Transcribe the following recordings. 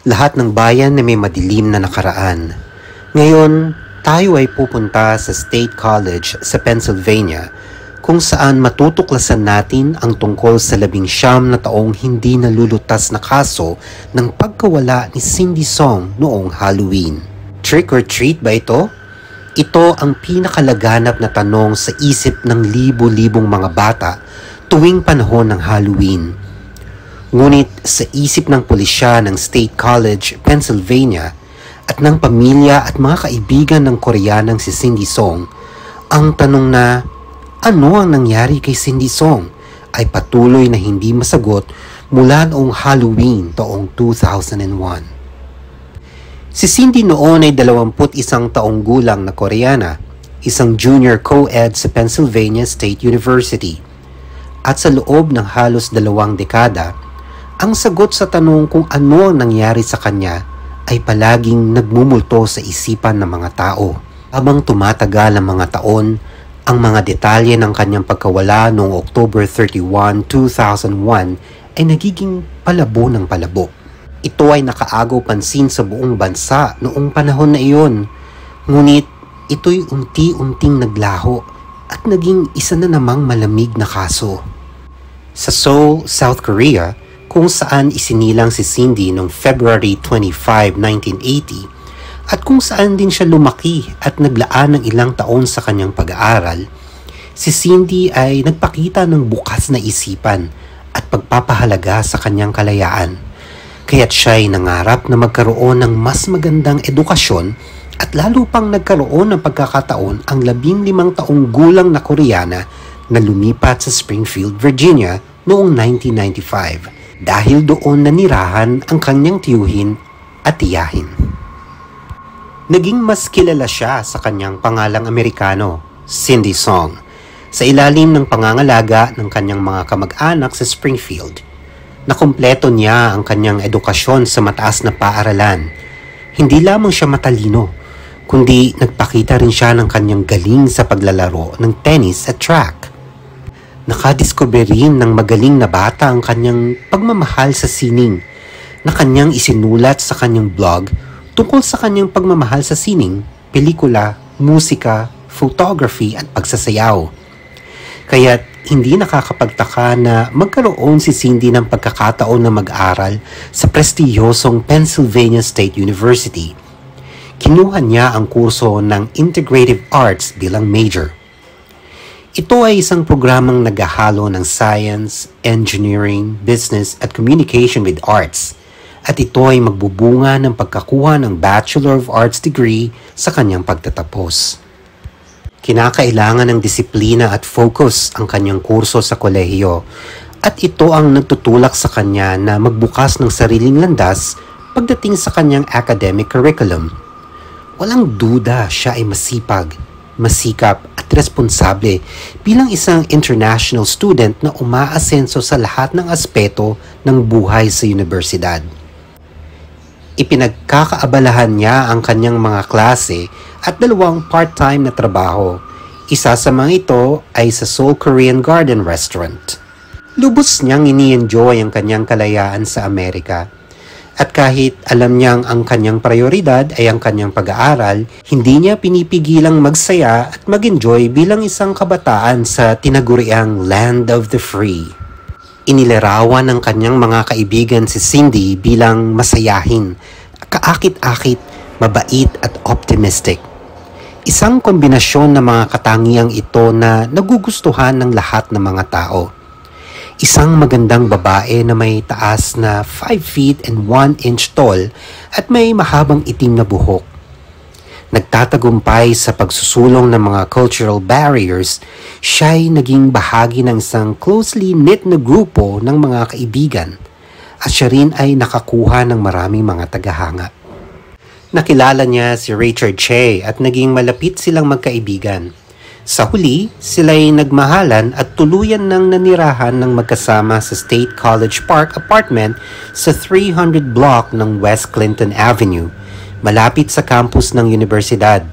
lahat ng bayan na may madilim na nakaraan. Ngayon, tayo ay pupunta sa State College sa Pennsylvania kung saan matutuklasan natin ang tungkol sa 19 na taong hindi nalulutas na kaso ng pagkawala ni Cindy Song noong Halloween. Trick or treat ba ito? Ito ang pinakalaganap na tanong sa isip ng libo-libong mga bata tuwing panahon ng Halloween. Ngunit sa isip ng pulisya ng State College, Pennsylvania at ng pamilya at mga kaibigan ng Koreanang si Cindy Song, ang tanong na ano ang nangyari kay Cindy Song ay patuloy na hindi masagot mula noong Halloween taong 2001. Si Cindy noon ay 21 taong gulang na Koreana, isang junior co-ed sa Pennsylvania State University. At sa loob ng halos 2 dekada, ang sagot sa tanong kung ano ang nangyari sa kanya ay palaging nagmumulto sa isipan ng mga tao. Habang tumatagal ang mga taon, ang mga detalye ng kanyang pagkawala noong October 31, 2001 ay nagiging palabo ng palabo. Ito ay nakaagaw pansin sa buong bansa noong panahon na iyon. Ngunit ito'y unti-unting naglaho at naging isa na namang malamig na kaso. Sa Seoul, South Korea, kung saan isinilang si Cindy noong February 25, 1980 at kung saan din siya lumaki at naglaan ng ilang taon sa kanyang pag-aaral, si Cindy ay nagpakita ng bukas na isipan at pagpapahalaga sa kanyang kalayaan. Kaya't siya ay nangarap na magkaroon ng mas magandang edukasyon at lalo pang nagkaroon ng pagkakataon ang 15 taong gulang na Koreana na lumipat sa Springfield, Virginia noong 1995 dahil doon nanirahan ang kanyang tiyuhin at tiyahin. Naging mas kilala siya sa kanyang pangalang Amerikano, Cindy Song, sa ilalim ng pangangalaga ng kanyang mga kamag-anak sa Springfield. Nakumpleto niya ang kanyang edukasyon sa mataas na paaralan. Hindi lamang siya matalino, kundi nagpakita rin siya ng kanyang galing sa paglalaro ng tennis at track. Nakadiskubre rin ng magaling na bata ang kanyang pagmamahal sa sining na kanyang isinulat sa kanyang blog tungkol sa kanyang pagmamahal sa sining, pelikula, musika, photography at pagsasayaw. Kaya't hindi nakakapagtaka na magkaroon si Cindy ng pagkakataon na mag-aral sa prestihiyosong Pennsylvania State University. Kinuha niya ang kurso ng Integrative Arts bilang major. Ito ay isang programang naghahalo ng science, engineering, business at communication with arts. At ito ay magbubunga ng pagkakuha ng Bachelor of Arts degree sa kanyang pagtatapos. Kinakailangan ng disiplina at focus ang kanyang kurso sa kolehiyo at ito ang nagtutulak sa kanya na magbukas ng sariling landas pagdating sa kanyang academic curriculum. Walang duda siya ay masipag, masikap at responsable bilang isang international student na umaasenso sa lahat ng aspeto ng buhay sa universidad. Ipinagkakaabalahan niya ang kanyang mga klase at 2 part-time na trabaho. Isa sa mga ito ay sa Seoul Korean Garden Restaurant. Lubos niyang ini-enjoy ang kanyang kalayaan sa Amerika. At kahit alam niyang ang kanyang prioridad ay ang kanyang pag-aaral, hindi niya pinipigilang magsaya at mag-enjoy bilang isang kabataan sa tinaguriang Land of the Free. Inilarawan ng kanyang mga kaibigan si Cindy bilang masayahin, kaakit-akit, mabait at optimistic. Isang kombinasyon ng mga katangiang ito na nagugustuhan ng lahat ng mga tao. Isang magandang babae na may taas na 5 feet and 1 inch tall at may mahabang itim na buhok. Nagtatagumpay sa pagsusulong ng mga cultural barriers, siya ay naging bahagi ng isang closely knit na grupo ng mga kaibigan at siya rin ay nakakuha ng maraming mga tagahanga. Nakilala niya si Richard Che at naging malapit silang magkaibigan. Sa huli, sila ay nagmahalan at tuluyan ng nanirahan ng magkasama sa State College Park apartment sa 300 block ng West Clinton Avenue, malapit sa campus ng universidad.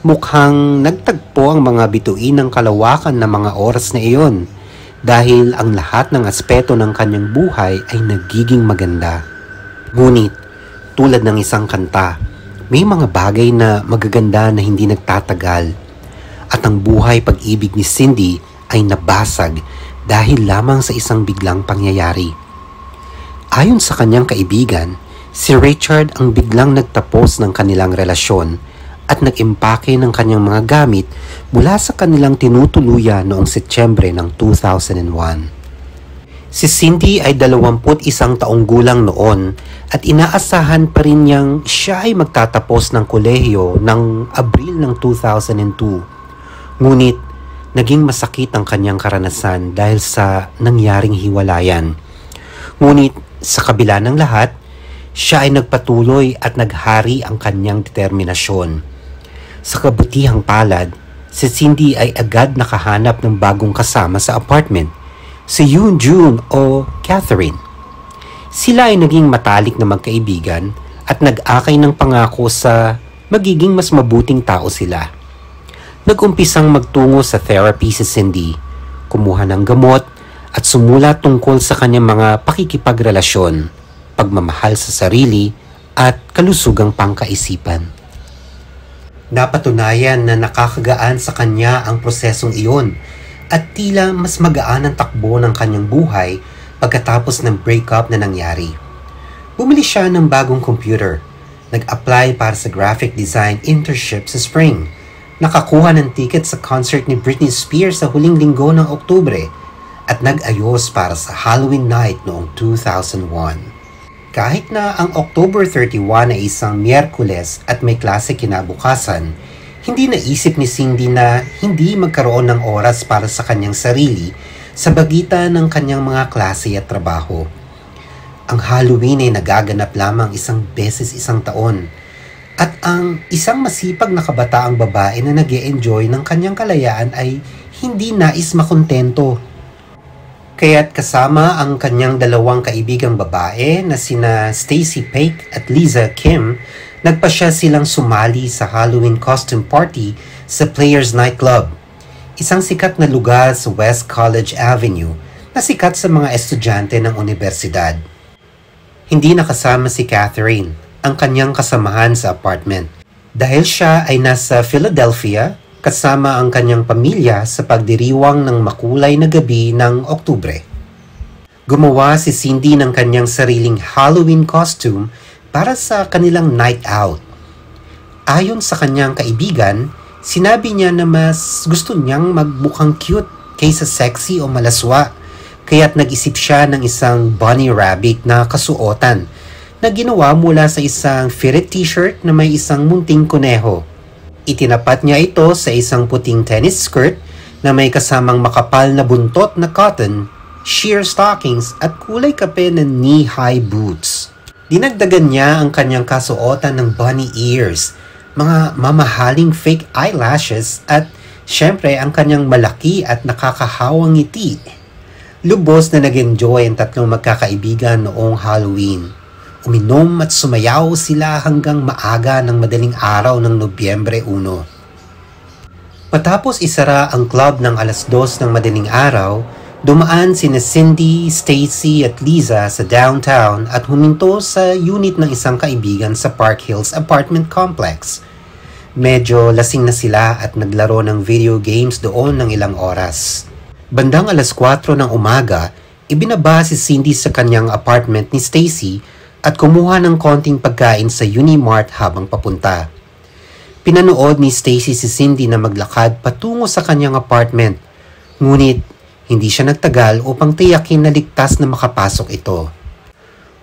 Mukhang nagtagpo ang mga bituin ng kalawakan ng mga oras na iyon dahil ang lahat ng aspeto ng kanyang buhay ay nagiging maganda. Ngunit, tulad ng isang kanta, may mga bagay na magaganda na hindi nagtatagal at ang buhay pag-ibig ni Cindy ay nabasag dahil lamang sa isang biglang pangyayari. Ayon sa kanyang kaibigan, si Richard ang biglang nagtapos ng kanilang relasyon at nag-impake ng kanyang mga gamit mula sa kanilang tinutuluyan noong Setyembre ng 2001. Si Cindy ay 21 taong gulang noon at inaasahan pa rin niyang siya ay magtatapos ng kolehiyo ng Abril ng 2002. Ngunit, naging masakit ang kanyang karanasan dahil sa nangyaring hiwalayan. Ngunit, sa kabila ng lahat, siya ay nagpatuloy at naghari ang kanyang determinasyon. Sa kabutihang palad, si Cindy ay agad nakahanap ng bagong kasama sa apartment, si Yoon Jun o Catherine. Sila ay naging matalik na magkaibigan at nag-akay ng pangako sa magiging mas mabuting tao sila. Nag-umpisang magtungo sa therapy si Cindy, kumuha ng gamot at sumula tungkol sa kanyang mga pakikipagrelasyon, pagmamahal sa sarili at kalusugang pangkaisipan. Napatunayan na nakakagaan sa kanya ang prosesong iyon at tila mas magaan ang takbo ng kanyang buhay pagkatapos ng breakup na nangyari. Bumili siya ng bagong computer, nag-apply para sa graphic design internship sa spring, nakakuha ng ticket sa concert ni Britney Spears sa huling linggo ng Oktubre, at nag-ayos para sa Halloween night noong 2001. Kahit na ang October 31 ay isang Miyerkules at may klase kinabukasan, hindi naisip ni Cindy na hindi magkaroon ng oras para sa kanyang sarili sa pagitan ng kanyang mga klase at trabaho. Ang Halloween ay nagaganap lamang isang beses isang taon at ang isang masipag na kabataang babae na nag-e-enjoy ng kanyang kalayaan ay hindi nais makontento. Kaya't kasama ang kanyang dalawang kaibigang babae na sina Stacy Peik at Lisa Kim, nagpasya silang sumali sa Halloween costume party sa Players Nightclub, isang sikat na lugar sa West College Avenue na sikat sa mga estudyante ng universidad. Hindi nakasama si Catherine, ang kanyang kasamahan sa apartment, dahil siya ay nasa Philadelphia kasama ang kanyang pamilya sa pagdiriwang ng makulay na gabi ng Oktubre. Gumawa si Cindy ng kanyang sariling Halloween costume para sa kanilang night out. Ayon sa kanyang kaibigan, sinabi niya na mas gusto niyang magmukhang cute kaysa sexy o malaswa, kaya't nag-isip siya ng isang bunny rabbit na kasuotan na ginawa mula sa isang fitted t-shirt na may isang munting kuneho. Itinapat niya ito sa isang puting tennis skirt na may kasamang makapal na buntot na cotton, sheer stockings at kulay kape na knee-high boots. Dinagdagan niya ang kanyang kasuotan ng bunny ears, mga mamahaling fake eyelashes at syempre ang kanyang malaki at nakakahawang ngiti. Lubos na nag-enjoy ang tatlong magkakaibigan noong Halloween. Uminom at sumayaw sila hanggang maaga ng madaling araw ng Nobyembre 1. Matapos isara ang club ng 2:00 ng madaling araw, dumaan sina Cindy, Stacy at Lisa sa downtown at huminto sa unit ng isang kaibigan sa Park Hills apartment complex. Medyo lasing na sila at naglaro ng video games doon ng ilang oras. Bandang 4:00 ng umaga, ibinaba si Cindy sa kanyang apartment ni Stacy at kumuha ng konting pagkain sa Unimart habang papunta. Pinanood ni Stacy si Cindy na maglakad patungo sa kanyang apartment, ngunit hindi siya nagtagal upang tiyakin na ligtas na makapasok ito.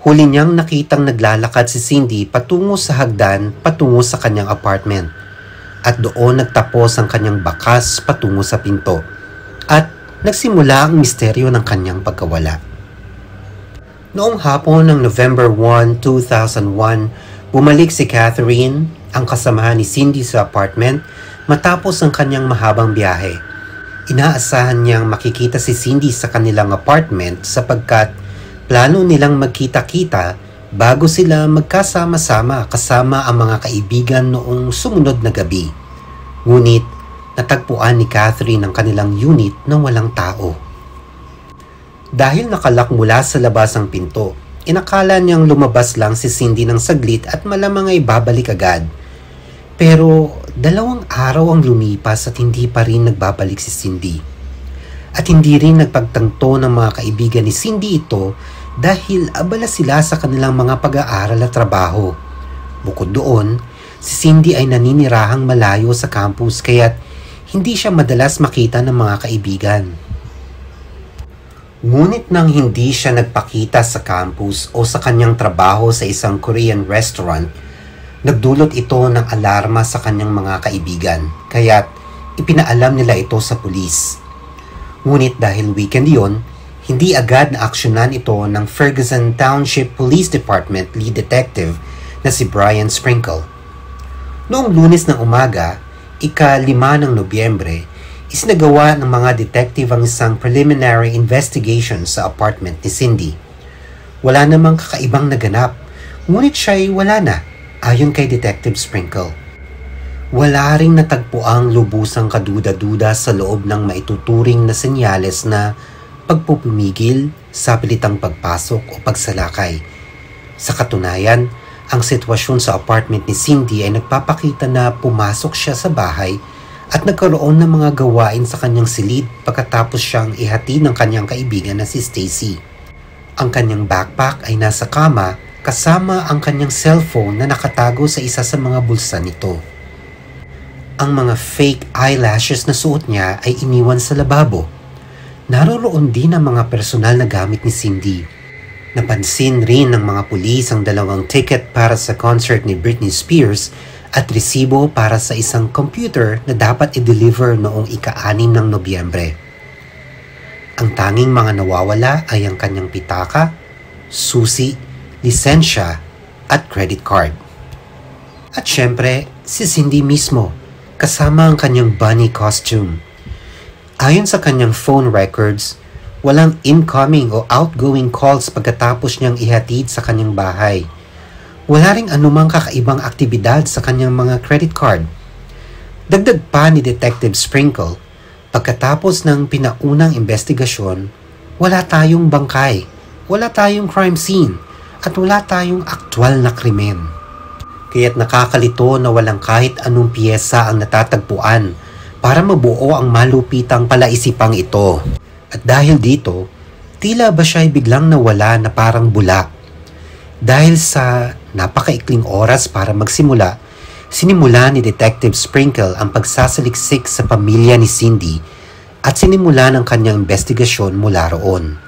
Huli niyang nakitang naglalakad si Cindy patungo sa hagdan patungo sa kanyang apartment, at doon nagtapos ang kanyang bakas patungo sa pinto, at nagsimula ang misteryo ng kanyang pagkawala. Noong hapon ng November 1, 2001, bumalik si Catherine, ang kasamahan ni Cindy sa apartment, matapos ang kanyang mahabang biyahe. Inaasahan niyang makikita si Cindy sa kanilang apartment sapagkat plano nilang magkita-kita bago sila magkasama-sama kasama ang mga kaibigan noong sumunod na gabi. Ngunit natagpuan ni Catherine ang kanilang unit na walang tao. Dahil nakalak mula sa labas ang pinto, inakala niyang lumabas lang si Cindy ng saglit at malamang ay babalik agad. Pero 2 araw ang lumipas at hindi pa rin nagbabalik si Cindy. At hindi rin nagpagtanto ng mga kaibigan ni Cindy ito dahil abala sila sa kanilang mga pag-aaral at trabaho. Bukod doon, si Cindy ay naninirahang malayo sa campus kaya't hindi siya madalas makita ng mga kaibigan. Ngunit nang hindi siya nagpakita sa campus o sa kanyang trabaho sa isang Korean restaurant, nagdulot ito ng alarma sa kanyang mga kaibigan, kaya't ipinaalam nila ito sa pulis. Ngunit dahil weekend yon, hindi agad na aksyonan ito ng Ferguson Township Police Department lead detective na si Brian Sprinkle. Noong Lunes ng umaga, ika-5 ng Nobyembre, isinagawa ng mga detective ang isang preliminary investigation sa apartment ni Cindy. Wala namang kakaibang naganap, ngunit siya'y wala na, ayon kay Detective Sprinkle. Wala ring natagpuang lubusang kaduda-duda sa loob ng maituturing na senyales na pagpupumigil, sapilitang pagpasok o pagsalakay. Sa katunayan, ang sitwasyon sa apartment ni Cindy ay nagpapakita na pumasok siya sa bahay at nagkaroon ng mga gawain sa kanyang silid pagkatapos siyang ihatid ng kanyang kaibigan na si Stacy. Ang kanyang backpack ay nasa kama kasama ang kanyang cellphone na nakatago sa isa sa mga bulsa nito. Ang mga fake eyelashes na suot niya ay iniwan sa lababo. Naroroon din ang mga personal na gamit ni Cindy. Napansin rin ng mga pulis ang 2 ticket para sa concert ni Britney Spears at resibo para sa isang computer na dapat i-deliver noong ika-6 ng Nobyembre. Ang tanging mga nawawala ay ang kanyang pitaka, susi, lisensya at credit card. At syempre, si Cindy mismo, kasama ang kanyang bunny costume. Ayon sa kanyang phone records, walang incoming o outgoing calls pagkatapos niyang ihatid sa kanyang bahay. Wala ring anumang kakaibang aktibidad sa kanyang mga credit card. Dagdag pa ni Detective Sprinkle, pagkatapos ng pinaunang investigasyon, wala tayong bangkay, wala tayong crime scene, at wala tayong aktwal na krimen. Kaya't nakakalito na walang kahit anong piyesa ang natatagpuan para mabuo ang malupitang palaisipang ito. At dahil dito, tila ba siya'y biglang nawala na parang bula. Dahil sa napakaikling oras para magsimula, sinimula ni Detective Sprinkle ang pagsasaliksik sa pamilya ni Cindy at sinimula ng kanyang investigasyon mula roon.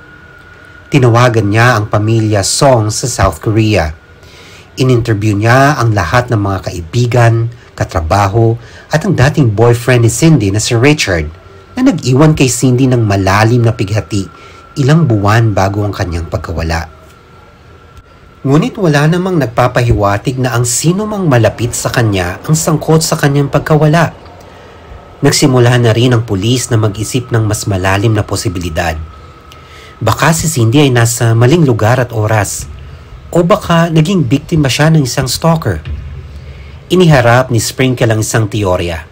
Tinawagan niya ang pamilya Song sa South Korea. In-interview niya ang lahat ng mga kaibigan, katrabaho at ang dating boyfriend ni Cindy na si Richard na nag-iwan kay Cindy ng malalim na pighati ilang buwan bago ang kanyang pagkawala. Ngunit wala namang nagpapahiwatig na ang sino mang malapit sa kanya ang sangkot sa kanyang pagkawala. Nagsimula na rin ang pulis na mag-isip ng mas malalim na posibilidad. Baka si Cindy ay nasa maling lugar at oras, o baka naging biktima siya ng isang stalker. Iniharap ni Sprinkle ang isang teorya.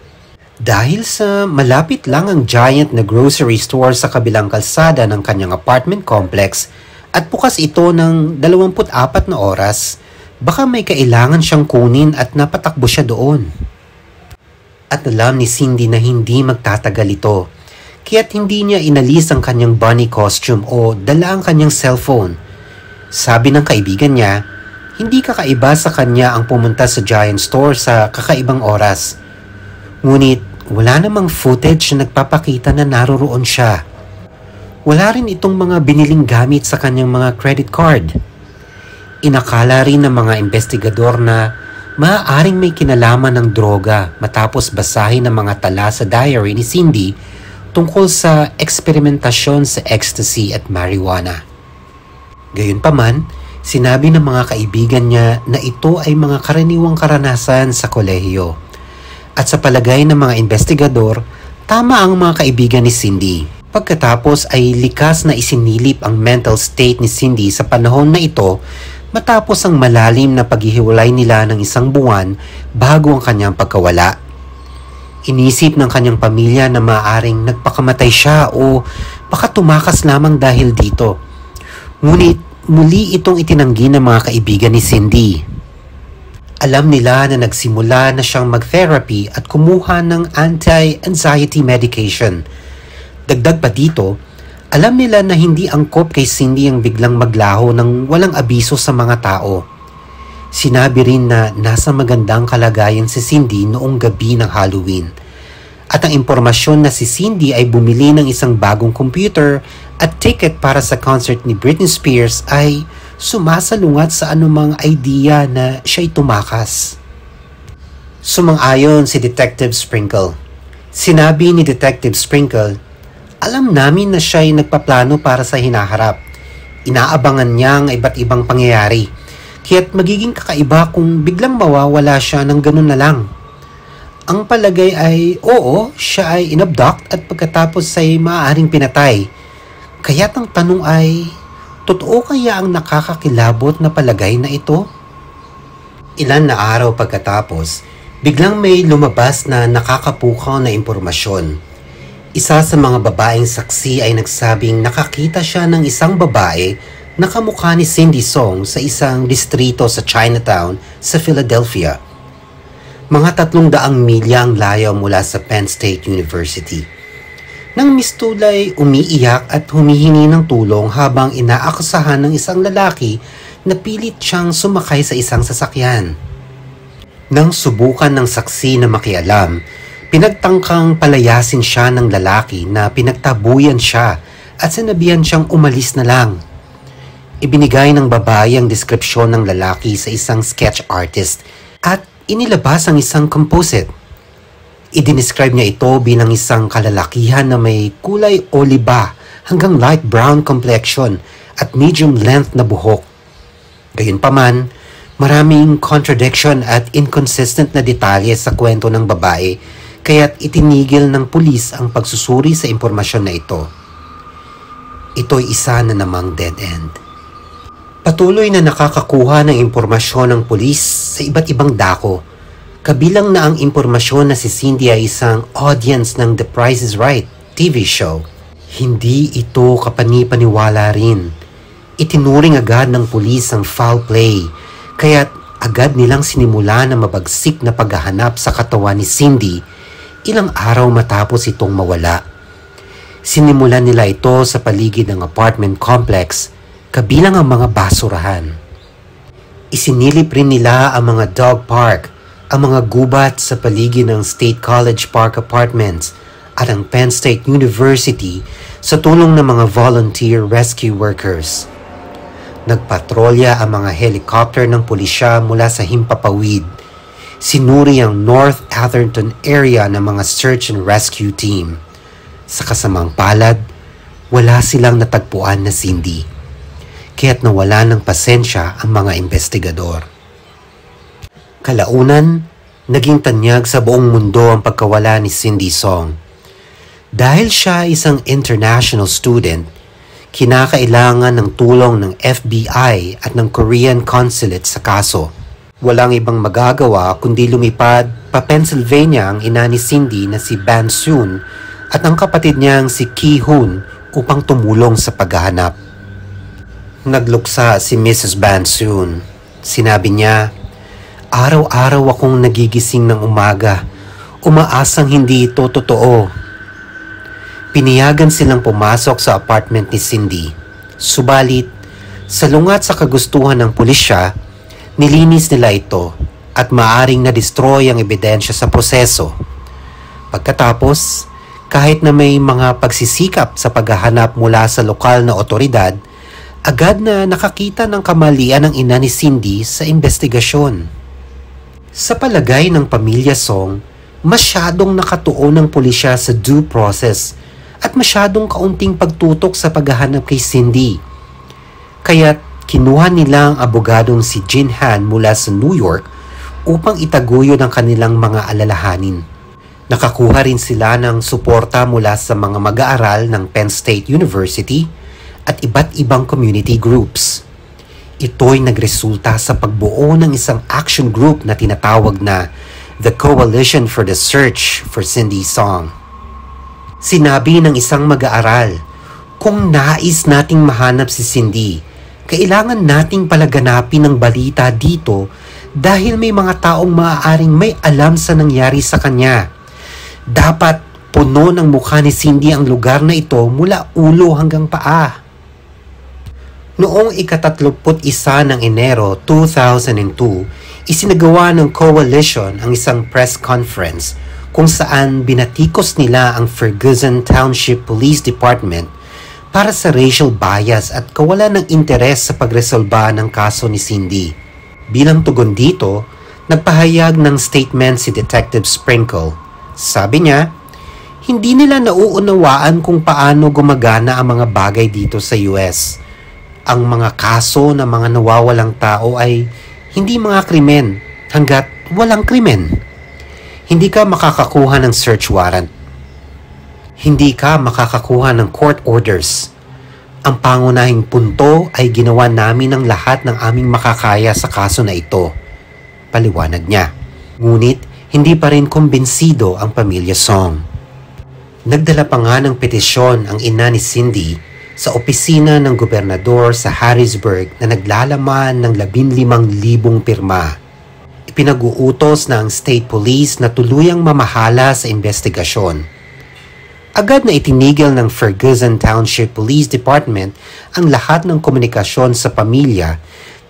Dahil sa malapit lang ang giant na grocery store sa kabilang kalsada ng kanyang apartment complex, at bukas ito ng 24 na oras, baka may kailangan siyang kunin at napatakbo siya doon. At alam ni Cindy na hindi magtatagal ito, kaya't hindi niya inalis ang kanyang bunny costume o dala ang kanyang cellphone. Sabi ng kaibigan niya, hindi kakaiba sa kanya ang pumunta sa giant store sa kakaibang oras. Ngunit wala namang footage na nagpapakita na naroroon siya. Wala rin itong mga biniling gamit sa kanyang mga credit card. Inakala rin ng mga investigador na maaaring may kinalaman ng droga matapos basahin ng mga tala sa diary ni Cindy tungkol sa eksperimentasyon sa ecstasy at marijuana. Gayunpaman, sinabi ng mga kaibigan niya na ito ay mga karaniwang karanasan sa kolehiyo. At sa palagay ng mga investigador, tama ang mga kaibigan ni Cindy. Pagkatapos ay likas na isinilip ang mental state ni Cindy sa panahon na ito matapos ang malalim na paghihiwalay nila ng 1 buwan bago ang kanyang pagkawala. Inisip ng kanyang pamilya na maaaring nagpakamatay siya o baka tumakas lamang dahil dito. Ngunit muli itong itinanggi ng mga kaibigan ni Cindy. Alam nila na nagsimula na siyang mag-therapy at kumuha ng anti-anxiety medication. Dagdag pa dito, alam nila na hindi angkop kay Cindy ang biglang maglaho ng walang abiso sa mga tao. Sinabi rin na nasa magandang kalagayan si Cindy noong gabi ng Halloween. At ang impormasyon na si Cindy ay bumili ng isang bagong computer at ticket para sa concert ni Britney Spears ay sumasalungat sa anumang idea na siya'y tumakas. Sumang-ayon si Detective Sprinkle. Sinabi ni Detective Sprinkle, alam namin na siya'y nagpaplano para sa hinaharap. Inaabangan niya ang iba't ibang pangyayari. Kaya't magiging kakaiba kung biglang mawawala siya ng ganun na lang. Ang palagay ay oo, siya ay inabduct at pagkatapos ay maaaring pinatay. Kaya't ang tanong ay, totoo kaya ang nakakakilabot na palagay na ito? Ilan na araw pagkatapos, biglang may lumabas na nakakapukaw na impormasyon. Isa sa mga babaeng saksi ay nagsabing nakakita siya ng isang babae na kamukha ni Cindy Song sa isang distrito sa Chinatown sa Philadelphia. Mga 300 milya ang layo mula sa Penn State University. Nang mistulay, umiiyak at humihingi ng tulong habang inaakasahan ng isang lalaki na pilit siyang sumakay sa isang sasakyan. Nang subukan ng saksi na makialam, pinagtangkang palayasin siya ng lalaki na pinagtabuyan siya at sinabihan siyang umalis na lang. Ibinigay ng babae ang deskripsyon ng lalaki sa isang sketch artist at inilabas ang isang composite. Idinescribe niya ito bilang isang kalalakihan na may kulay oliba hanggang light brown complexion at medium length na buhok. Gayunpaman, maraming contradiction at inconsistent na detalye sa kwento ng babae kaya't itinigil ng pulis ang pagsusuri sa impormasyon na ito. Ito'y isa na namang dead end. Patuloy na nakakakuha ng impormasyon ng pulis sa iba't ibang dako. Kabilang na ang impormasyon na si Cindy ay isang audience ng The Price is Right TV show. Hindi ito kapani-paniwala rin. Itinuring agad ng pulis ang foul play, kaya't agad nilang sinimula na mabagsik na paghahanap sa katawan ni Cindy ilang araw matapos itong mawala. Sinimulan nila ito sa paligid ng apartment complex, kabilang ang mga basurahan. Isinilip rin nila ang mga dog park, ang mga gubat sa paligid ng State College Park Apartments at ang Penn State University sa tulong ng mga volunteer rescue workers. Nagpatrolya ang mga helicopter ng pulisya mula sa himpapawid. Sinuri ang North Atherton area ng mga search and rescue team. Sa kasamang palad, wala silang natagpuan na Cindy. Kaya't nawala ng pasensya ang mga investigador. Kalaunan, naging tanyag sa buong mundo ang pagkawala ni Cindy Song. Dahil siya isang international student, kinakailangan ng tulong ng FBI at ng Korean Consulate sa kaso. Walang ibang magagawa kundi lumipad pa Pennsylvania ang ina ni Cindy na si Ban Soon at ang kapatid niyang si Ki Hoon upang tumulong sa paghahanap. Nagluksa si Mrs. Ban Soon. Sinabi niya, araw-araw akong nagigising ng umaga, umaasang hindi ito totoo. Piniyagan silang pumasok sa apartment ni Cindy. Subalit, salungat sa kagustuhan ng pulisya, nilinis nila ito at maaring na-destroy ang ebidensya sa proseso. Pagkatapos, kahit na may mga pagsisikap sa paghahanap mula sa lokal na otoridad, agad na nakakita ng kamalian ng ina ni Cindy sa investigasyon. Sa palagay ng pamilya Song, masyadong nakatuon ng pulisya sa due process at masyadong kaunting pagtutok sa paghahanap kay Cindy. Kaya't kinuha nila ang abogadong si Jin Han mula sa New York upang itaguyod ang kanilang mga alalahanin. Nakakuha rin sila ng suporta mula sa mga mag-aaral ng Penn State University at iba't ibang community groups. Ito'y nagresulta sa pagbuo ng isang action group na tinatawag na The Coalition for the Search for Cindy Song. Sinabi ng isang mag-aaral, kung nais nating mahanap si Cindy, Kailangan nating palaganapin ang balita dito dahil may mga taong maaaring may alam sa nangyari sa kanya. Dapat puno ng mukha ni Cindy ang lugar na ito mula ulo hanggang paa. Noong ika-31 ng Enero 2002, isinagawa ng Coalition ang isang press conference kung saan binatikos nila ang Ferguson Township Police Department para sa racial bias at kawalan ng interes sa pagresolba ng kaso ni Cindy. Bilang tugon dito, nagpahayag ng statement si Detective Sprinkle. Sabi niya, hindi nila nauunawaan kung paano gumagana ang mga bagay dito sa US. Ang mga kaso ng mga nawawalang tao ay hindi mga krimen hanggat walang krimen. Hindi ka makakakuha ng search warrant. Hindi ka makakakuha ng court orders. Ang pangunahing punto ay ginawa namin ang lahat ng aming makakaya sa kaso na ito. Paliwanag niya. Ngunit hindi pa rin kumbinsido ang pamilya Song. Nagdala pa nga ng petisyon ang ina ni Cindy sa opisina ng gobernador sa Harrisburg na naglalaman ng 15,000 pirma. Ipinag-uutos ng state police na tuluyang mamahala sa investigasyon. Agad na itinigil ng Ferguson Township Police Department ang lahat ng komunikasyon sa pamilya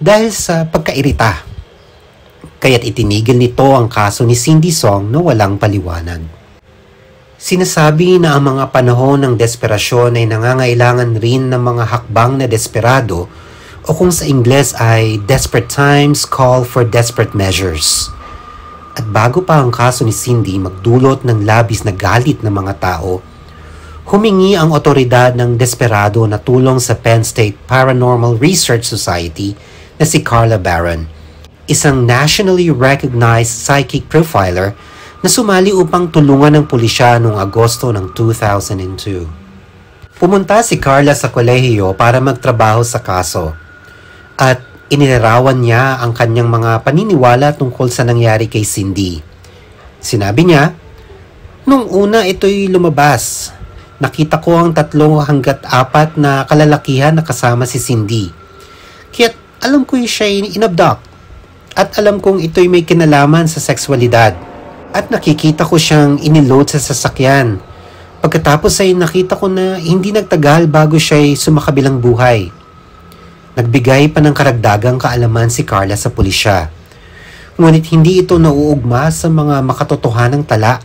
dahil sa pagkairita. Kaya't itinigil nito ang kaso ni Cindy Song na walang paliwanag. Sinasabi na ang mga panahon ng desperasyon ay nangangailangan rin ng mga hakbang na desperado o kung sa Ingles ay desperate times call for desperate measures. At bago pa ang kaso ni Cindy magdulot ng labis na galit ng mga tao, humingi ang otoridad ng desperado na tulong sa Penn State Paranormal Research Society na si Carla Barron, isang nationally recognized psychic profiler na sumali upang tulungan ng pulisya noong Agosto ng 2002. Pumunta si Carla sa kolehiyo para magtrabaho sa kaso at inilarawan niya ang kanyang mga paniniwala tungkol sa nangyari kay Cindy. Sinabi niya, "Nung una ito'y lumabas, nakita ko ang 3 hanggat 4 na kalalakihan na kasama si Cindy. Kaya't alam ko'y siya'y inabduct at alam kong ito'y may kinalaman sa sexualidad. At nakikita ko siyang iniload sa sasakyan. Pagkatapos ay nakita ko na hindi nagtagal bago siya'y sumakabilang buhay." Nagbigay pa ng karagdagang kaalaman si Carla sa pulisya. Ngunit hindi ito nauugma sa mga makatotohanang tala.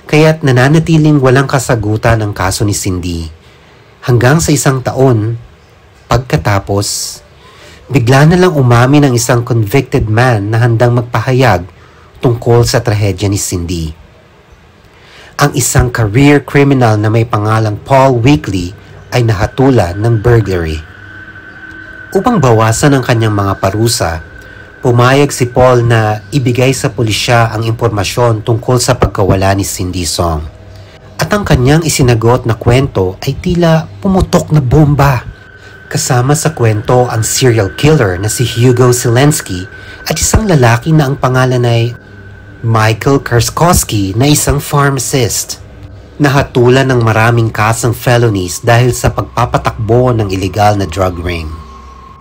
Kaya't nananatiling walang kasagutan ang kaso ni Cindy. Hanggang sa 1 taon, pagkatapos, bigla na lang umamin ang isang convicted man na handang magpahayag tungkol sa trahedya ni Cindy. Ang isang career criminal na may pangalang Paul Weekly ay nahatulan ng burglary. Upang bawasan ang kanyang mga parusa, pumayag si Paul na ibigay sa pulisya ang impormasyon tungkol sa pagkawala ni Cindy Song. At ang kanyang isinagot na kwento ay tila pumutok na bomba. Kasama sa kwento ang serial killer na si Hugo Zelensky at isang lalaki na ang pangalan ay Michael Kerskowski na isang pharmacist. Nahatulan ng maraming kasang felonies dahil sa pagpapatakbo ng illegal na drug ring.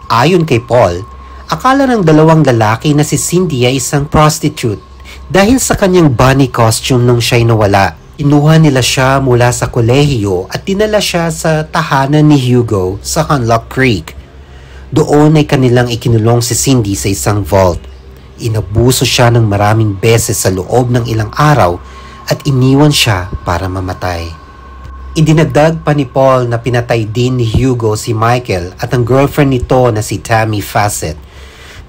Ayon kay Paul, akala ng 2 lalaki na si Cindy ay isang prostitute dahil sa kanyang bunny costume nung siya'y nawala. Inuha nila siya mula sa kolehiyo at dinala siya sa tahanan ni Hugo sa Hunlock Creek. Doon ay kanilang ikinulong si Cindy sa isang vault. Inabuso siya ng maraming beses sa loob ng ilang araw at iniwan siya para mamatay. Idinagdag pa ni Paul na pinatay din ni Hugo si Michael at ang girlfriend nito na si Tammy Fassett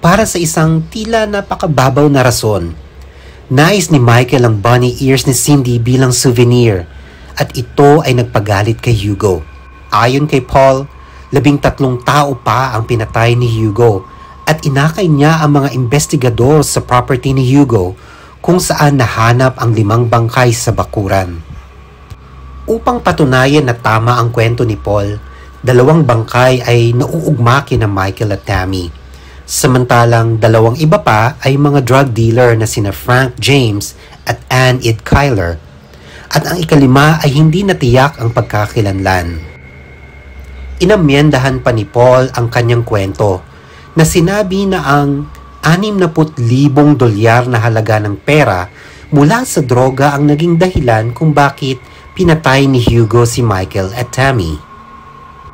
para sa isang tila napakababaw na rason. Nais ni Michael ang bunny ears ni Cindy bilang souvenir at ito ay nagpagalit kay Hugo. Ayon kay Paul, 13 tao pa ang pinatay ni Hugo at inakay niya ang mga investigador sa property ni Hugo kung saan nahanap ang 5 bangkay sa bakuran. Upang patunayan na tama ang kwento ni Paul, 2 bangkay ay nauugma kina Michael at Tammy. Samantalang 2 iba pa ay mga drug dealer na sina Frank James at Ann Ed Kyler. At ang 5 ay hindi natiyak ang pagkakilanlan. Inamyendahan pa ni Paul ang kanyang kwento na sinabi na ang 60,000 dolyar na halaga ng pera mula sa droga ang naging dahilan kung bakit pinatay ni Hugo si Michael at Tammy.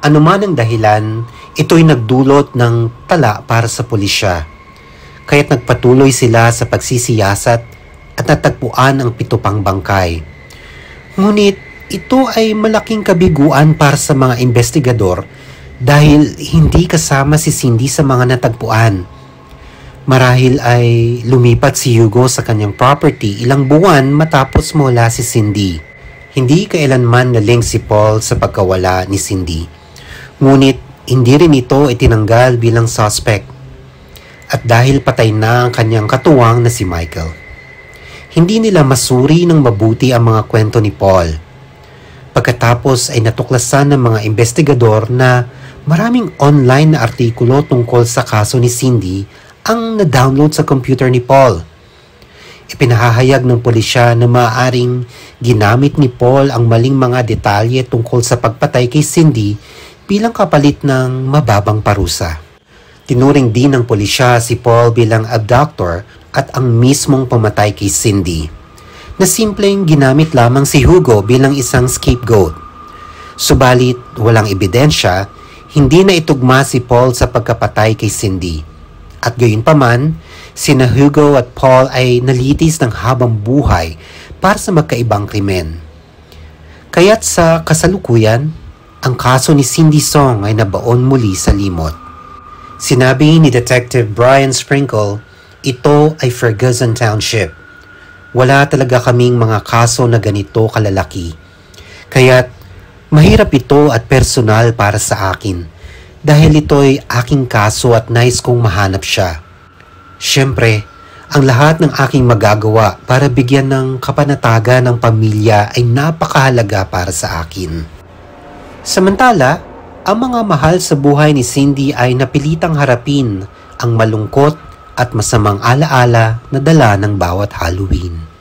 Ano man ang dahilan, ito'y nagdulot ng tala para sa pulisya. Kaya't nagpatuloy sila sa pagsisiyasat at natagpuan ang 7 pang bangkay. Ngunit ito ay malaking kabiguan para sa mga investigador dahil hindi kasama si Cindy sa mga natagpuan. Marahil ay lumipat si Hugo sa kanyang property ilang buwan matapos mawala si Cindy. Hindi kailanman na-link si Paul sa pagkawala ni Cindy. Ngunit hindi rin ito itinanggal bilang suspect. At dahil patay na ang kanyang katuwang na si Michael, hindi nila masuri ng mabuti ang mga kwento ni Paul. Pagkatapos ay natuklasan ng mga investigador na maraming online na artikulo tungkol sa kaso ni Cindy ang na-download sa computer ni Paul. Ipinahahayag ng pulisya na maaaring ginamit ni Paul ang maling mga detalye tungkol sa pagpatay kay Cindy bilang kapalit ng mababang parusa. Tinuring din ng pulisya si Paul bilang abductor at ang mismong pumatay kay Cindy, na simpleng ginamit lamang si Hugo bilang isang scapegoat. Subalit walang ebidensya, hindi na itugma si Paul sa pagkapatay kay Cindy. At gayunpaman, sina Hugo at Paul ay nalitis ng habang buhay para sa magkaibang krimen. Kaya't sa kasalukuyan, ang kaso ni Cindy Song ay nabaon muli sa limot. Sinabi ni Detective Brian Sprinkle, ito ay Ferguson Township. Wala talaga kaming mga kaso na ganito kalalaki. Kaya't mahirap ito at personal para sa akin dahil ito'y aking kaso at nais kong mahanap siya. Siyempre, ang lahat ng aking magagawa para bigyan ng kapanatagan ng pamilya ay napakahalaga para sa akin. Samantala, ang mga mahal sa buhay ni Cindy ay napilitang harapin ang malungkot at masamang alaala na dala ng bawat Halloween.